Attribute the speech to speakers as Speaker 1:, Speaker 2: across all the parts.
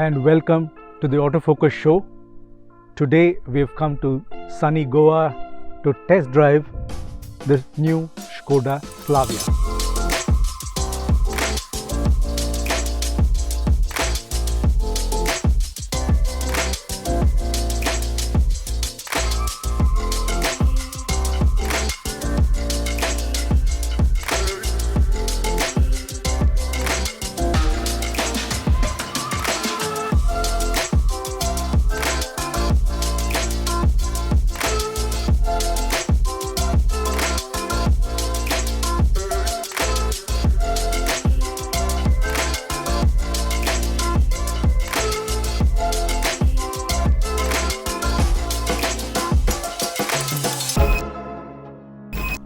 Speaker 1: and welcome to the AutoFocus show. Today we've come to sunny Goa to test drive the new Skoda Slavia.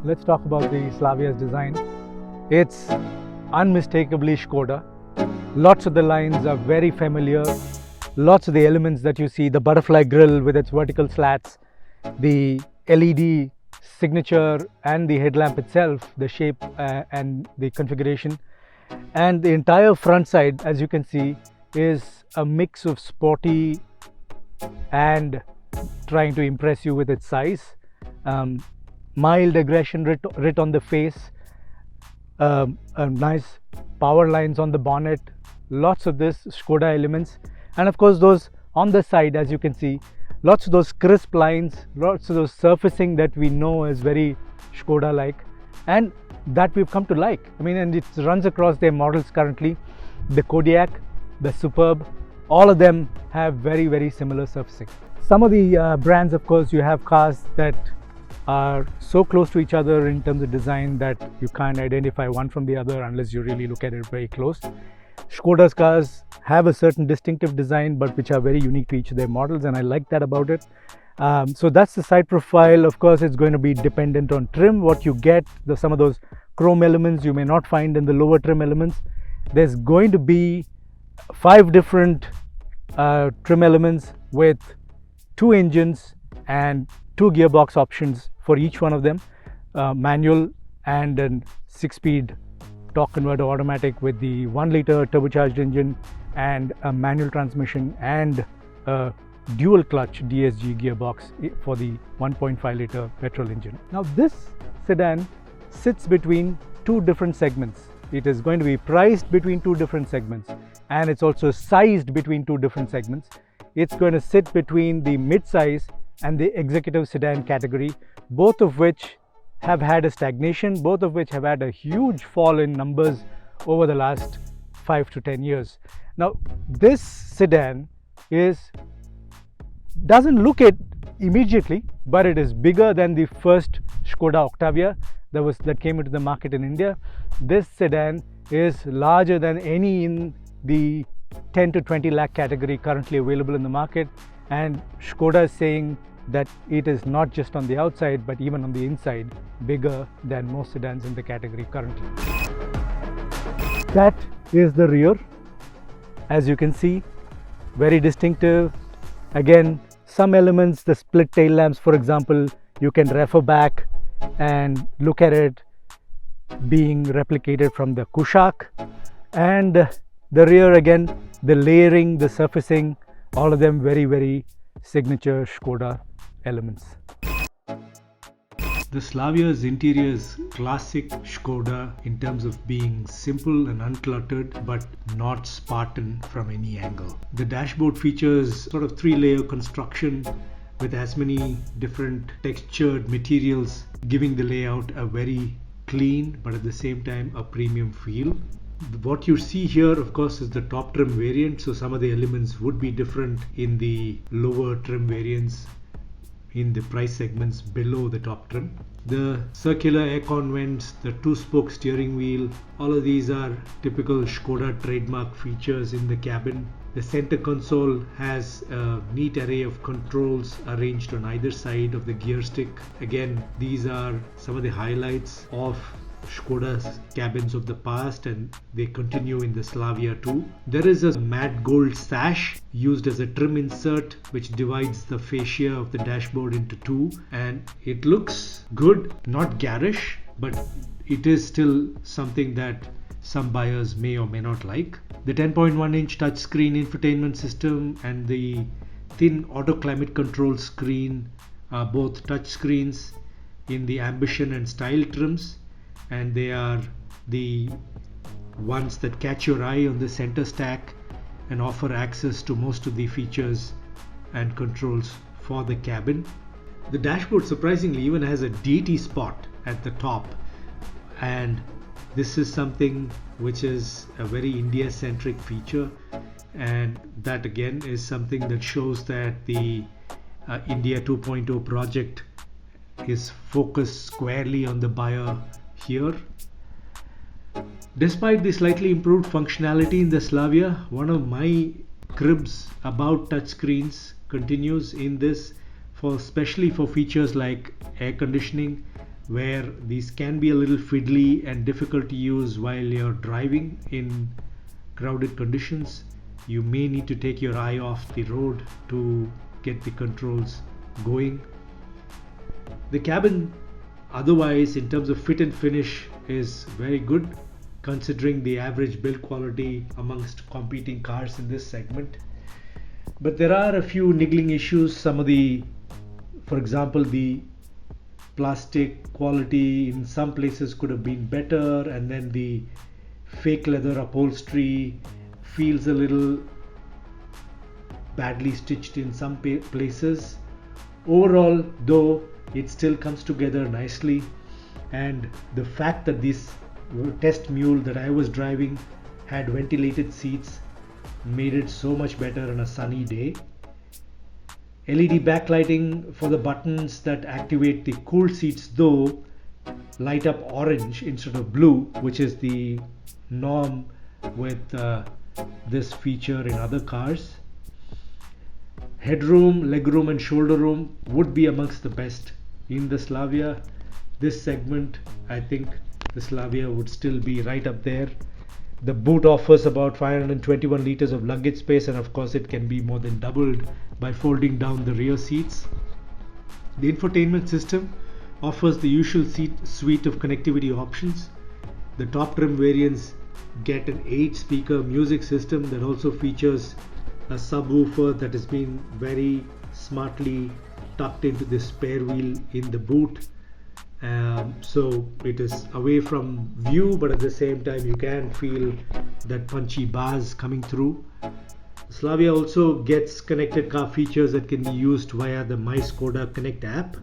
Speaker 1: Let's talk about the Slavia's design. It's unmistakably Skoda. Lots of the lines are very familiar. Lots of the elements that you see, the butterfly grille with its vertical slats, the LED signature and the headlamp itself, the shape and the configuration. And the entire front side, as you can see, is a mix of sporty and trying to impress you with its size. Mild aggression writ on the face, nice power lines on the bonnet, lots of this Skoda elements, and of course those on the side, as you can see, lots of those crisp lines, lots of those surfacing that we know is very Skoda like, and that we've come to like. I mean, and it runs across their models currently. The Kodiaq, the Superb, all of them have very similar surfacing. Some of the brands, of course, you have cars that are so close to each other in terms of design that you can't identify one from the other unless you really look at it very close. Skoda's cars have a certain distinctive design but which are very unique to each of their models, and I like that about it. So that's the side profile. Of course, it's going to be dependent on trim, what you get. Some of those chrome elements you may not find in the lower trim elements. There's going to be 5 different trim elements with 2 engines and 2 gearbox options for each one of them, manual and a 6-speed torque converter automatic with the 1-liter turbocharged engine and a manual transmission and a dual clutch DSG gearbox for the 1.5-liter petrol engine. Now this sedan sits between 2 different segments. It is going to be priced between 2 different segments, and it's also sized between 2 different segments. It's going to sit between the mid-size and the executive sedan category, both of which have had a stagnation, both of which have had a huge fall in numbers over the last 5 to 10 years. Now this sedan doesn't look it immediately, but it is bigger than the first Skoda Octavia that came into the market in India. This sedan is larger than any in the 10 to 20 lakh category currently available in the market, and Skoda is saying that it is not just on the outside but even on the inside bigger than most sedans in the category currently. That is the rear. As you can see, very distinctive. Again, some elements, the split tail lamps for example, you can refer back and look at it being replicated from the Kushaq. And the rear, again, the layering, the surfacing, all of them very signature Skoda elements. The Slavia's interior is classic Skoda in terms of being simple and uncluttered but not Spartan from any angle. The dashboard features sort of 3-layer construction with as many different textured materials, giving the layout a very clean but at the same time a premium feel. What you see here, of course, is the top trim variant, so some of the elements would be different in the lower trim variants in the price segments below the top trim. The circular aircon vents, the 2-spoke steering wheel, all of these are typical Skoda trademark features in the cabin. The center console has a neat array of controls arranged on either side of the gear stick. Again, these are some of the highlights of Skoda's cabins of the past, and they continue in the Slavia too. There is a matte gold sash used as a trim insert which divides the fascia of the dashboard into 2, and it looks good, not garish, but it is still something that some buyers may or may not like. The 10.1-inch touchscreen infotainment system and the thin auto climate control screen are both touchscreens in the Ambition and Style trims, and they are the ones that catch your eye on the center stack and offer access to most of the features and controls for the cabin. The dashboard surprisingly even has a deity spot at the top, and this is something which is a very India-centric feature, and that again is something that shows that the India 2.0 project is focused squarely on the buyer here. Despite the slightly improved functionality in the Slavia, one of my cribs about touchscreens continues in this, especially for features like air conditioning, where these can be a little fiddly and difficult to use while you're driving in crowded conditions. You may need to take your eye off the road to get the controls going. The cabin otherwise in terms of fit and finish is very good, considering the average build quality amongst competing cars in this segment. But there are a few niggling issues. For example, the plastic quality in some places could have been better, and then the fake leather upholstery feels a little badly stitched in some places. Overall, though, it still comes together nicely, and the fact that this test mule that I was driving had ventilated seats made it so much better on a sunny day. LED backlighting for the buttons that activate the cooled seats though light up orange instead of blue, which is the norm with this feature in other cars. Headroom, legroom and shoulder room would be amongst the best in the Slavia. This segment, I think the Slavia would still be right up there. The boot offers about 521 liters of luggage space, and of course it can be more than doubled by folding down the rear seats. The infotainment system offers the usual suite of connectivity options. The top trim variants get an 8-speaker music system that also features a subwoofer that has been very smartly tucked into the spare wheel in the boot. So it is away from view, but at the same time you can feel that punchy bass coming through. Slavia also gets connected car features that can be used via the My Skoda Connect app,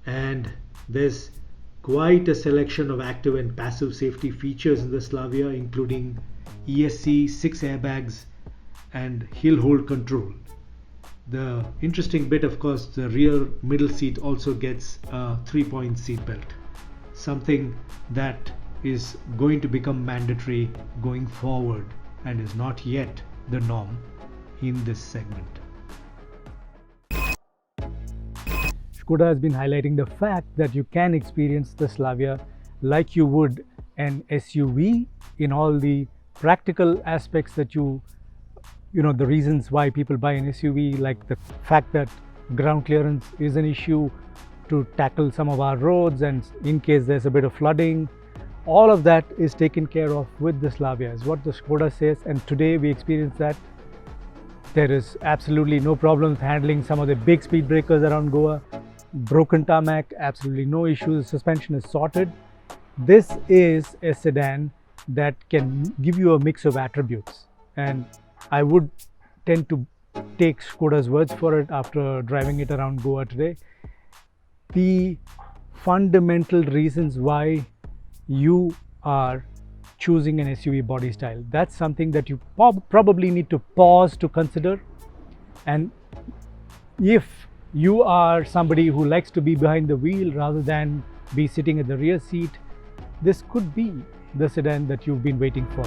Speaker 1: and there's quite a selection of active and passive safety features in the Slavia, including ESC, 6 airbags and hill hold control. The interesting bit, of course, the rear middle seat also gets a 3-point seat belt, something that is going to become mandatory going forward and is not yet the norm in this segment. Skoda has been highlighting the fact that you can experience the Slavia like you would an SUV in all the practical aspects that the reasons why people buy an SUV, like the fact that ground clearance is an issue to tackle some of our roads, and in case there's a bit of flooding, all of that is taken care of with the Slavia, is what the Skoda says. And today we experience that. There is absolutely no problem handling some of the big speed breakers around Goa. Broken tarmac, absolutely no issues. Suspension is sorted. This is a sedan that can give you a mix of attributes, and I would tend to take Skoda's words for it after driving it around Goa today. The fundamental reasons why you are choosing an SUV body style, that's something that you probably need to pause to consider. And if you are somebody who likes to be behind the wheel rather than be sitting at the rear seat, this could be the sedan that you've been waiting for.